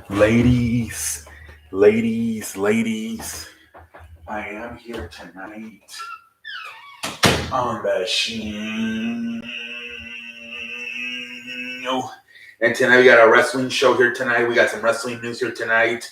Ladies, ladies, I am here tonight on the show. And tonight we got a wrestling show here tonight. We got some wrestling news here tonight.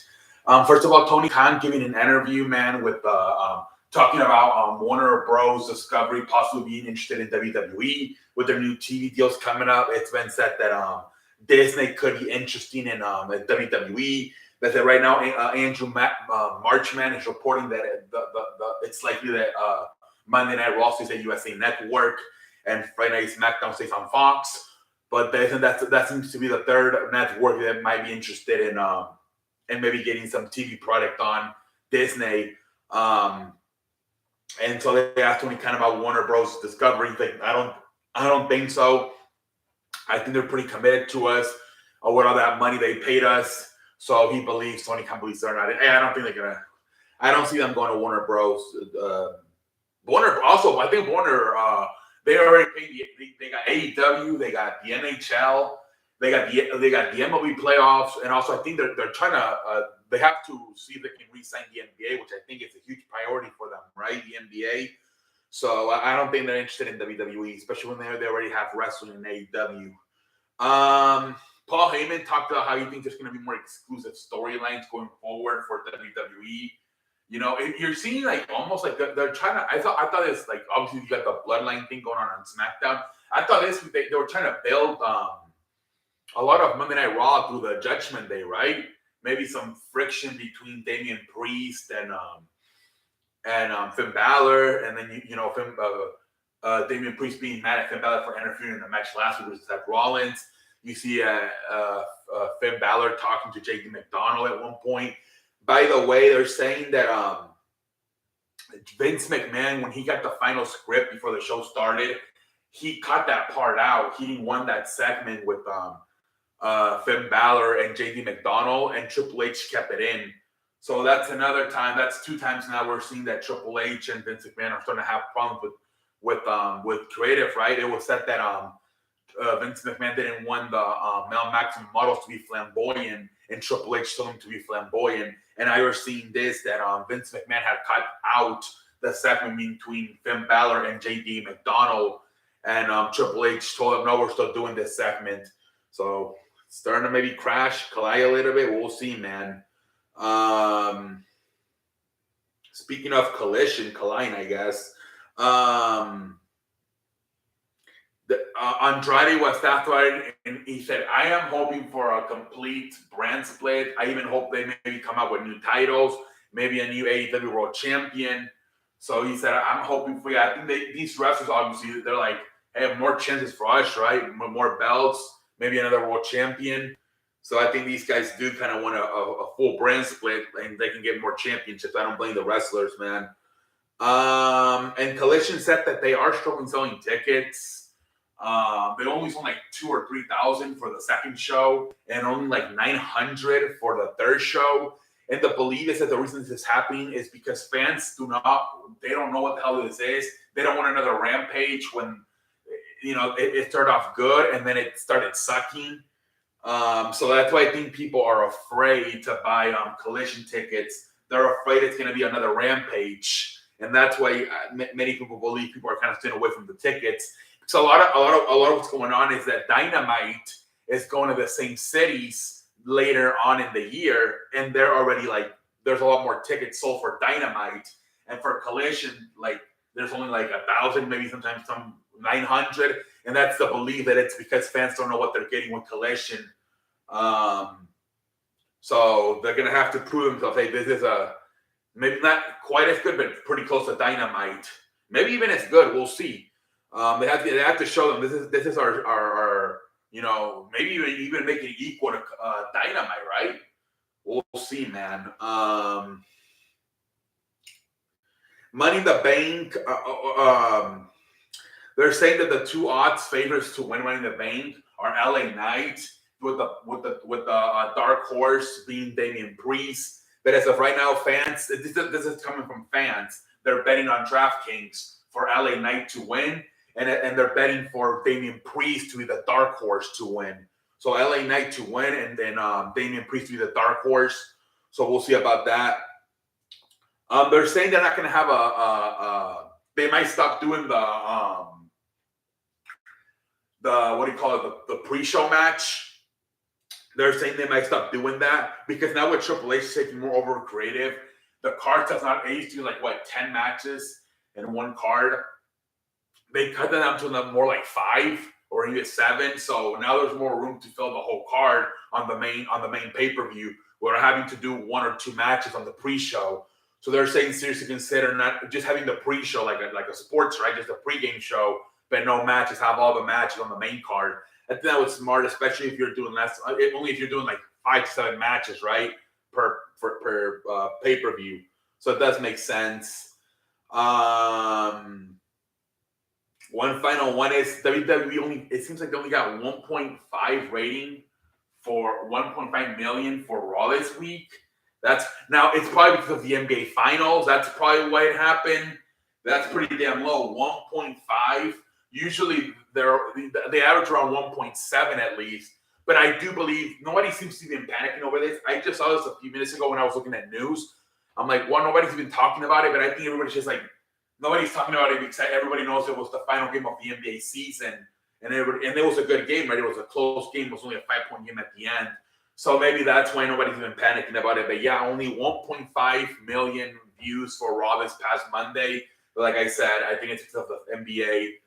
First of all, Tony Khan giving an interview, man, with talking about Warner Bros. Discovery possibly being interested in WWE with their new TV deals coming up. It's been said that Disney could be interesting in WWE. That right now, Andrew Marchman is reporting that it's likely that Monday Night Raw stays at USA Network and Friday Night SmackDown stays on Fox. But that seems to be the third network that might be interested in maybe getting some TV product on Disney. And so they asked Tony Khan about Warner Bros. Discovery. He's like, I don't think so. I think they're pretty committed to us with all that money they paid us. So Tony Khan believes they're not. I don't think they're gonna. I don't see them going to Warner Bros. Warner also. I think Warner. They already paid. They got AEW. They got the NHL. They got the MLB playoffs, and also I think they're trying to. They have to see if they can re-sign the NBA, which I think is a huge priority for them, right? The NBA. So I don't think they're interested in WWE, especially when they already have wrestling in AEW. Paul Heyman talked about how he thinks there's going to be more exclusive storylines going forward for WWE. You know, you're seeing like almost like they're trying to. I thought it's like obviously you got the bloodline thing going on SmackDown. I thought they were trying to build a lot of Monday Night Raw through the Judgment Day, right? Maybe some friction between Damian Priest and Finn Balor, and then Damian Priest being mad at Finn Balor for interfering in the match last week with Seth Rollins. You see Finn Balor talking to JD McDonald at one point. By the way, they're saying that Vince McMahon, when he got the final script before the show started, he cut that part out. He didn't want that segment with Finn Balor and JD McDonald, and Triple H kept it in. So that's another time. That's two times now we're seeing that Triple H and Vince McMahon are starting to have problems with creative, right? It was said that Vince McMahon didn't want the male maximum models to be flamboyant, and Triple H told him to be flamboyant. And I was seeing this that Vince McMahon had cut out the segment between Finn Balor and JD McDonald, and Triple H told him, "No, we're still doing this segment." So starting to maybe collide a little bit. We'll see, man. Speaking of colliding, I guess. Andrade was after it, and he said, "I am hoping for a complete brand split. I even hope they maybe come out with new titles, maybe a new AEW World Champion." So he said, "I'm hoping for you." I think these wrestlers, obviously, they're like, "Hey, have more chances for us, right? More belts, maybe another World Champion." So I think these guys do kind of want a full brand split, and they can get more championships. I don't blame the wrestlers, man. And Collision said that they are struggling selling tickets. They only sold like 2,000 or 3,000 for the second show, and only like 900 for the third show. And the belief is that the reason this is happening is because fans they don't know what the hell this is. They don't want another Rampage when, it started off good and then it started sucking. So that's why I think people are afraid to buy Collision tickets. They're afraid it's going to be another Rampage, and that's why many people believe people are kind of staying away from the tickets. So a lot of what's going on is that Dynamite is going to the same cities later on in the year, and they're already like there's a lot more tickets sold for Dynamite, and for Collision like there's only like 1,000, maybe sometimes some 900, and that's the belief that it's because fans don't know what they're getting with Collision. So they're gonna have to prove themselves. Hey, this is maybe not quite as good, but pretty close to Dynamite. Maybe even as good. We'll see. They have to show them this is our maybe even make it equal to Dynamite, right? We'll see, man. Money in the Bank. They're saying that the two odds favorites to win Money in the Bank are LA Knight with the dark horse being Damian Priest. But as of right now, fans, this is coming from fans. They're betting on DraftKings for LA Knight to win, and they're betting for Damian Priest to be the dark horse to win. So LA Knight to win, and then Damian Priest to be the dark horse. So we'll see about that. They're saying they're not going to have they might stop doing the what do you call it, the pre-show match. They're saying they might stop doing that because now with Triple H taking more over creative, the card does not. They used to do like what 10 matches in one card. They cut that down to more like 5 or even 7. So now there's more room to fill the whole card on the main pay-per-view. We're having to do 1 or 2 matches on the pre-show. So they're saying seriously consider not just having the pre-show like a sports, right? Just a pre-game show, but no matches. Have all the matches on the main card. I think that was smart, especially if you're doing less. Only if you're doing like 5 to 7 matches, right, per pay-per-view. So it does make sense. One final one is WWE only. It seems like they only got 1.5 rating for 1.5 million for Raw this week. That's now it's probably because of the NBA Finals. That's probably why it happened. That's pretty damn low. 1.5. Usually they average around 1.7 at least. But I do believe nobody seems to be panicking over this. I just saw this a few minutes ago when I was looking at news. I'm like, well, nobody's been talking about it, but I think everybody's just like, nobody's talking about it because everybody knows it was the final game of the NBA season. And it was a good game, right? It was a close game. It was only a 5-point game at the end. So maybe that's why nobody's even panicking about it. But yeah, only 1.5 million views for Raw this past Monday. But like I said, I think it's because of the NBA.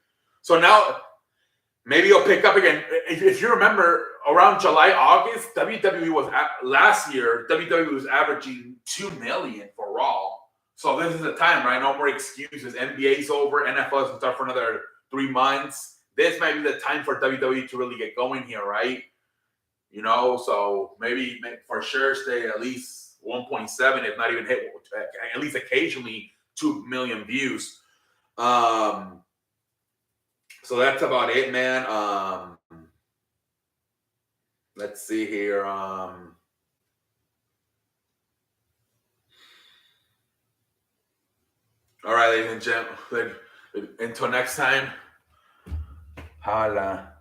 So now maybe it'll pick up again. If you remember, around July, August, WWE was last year. WWE was averaging 2 million for Raw. So this is the time, right? No more excuses. NBA's over. NFL doesn't start for another 3 months. This might be the time for WWE to really get going here, right? You know, so maybe for sure stay at least 1.7, if not even hit at least occasionally 2 million views. So that's about it, man. Let's see here. All right, ladies and gentlemen. Until next time. Holla.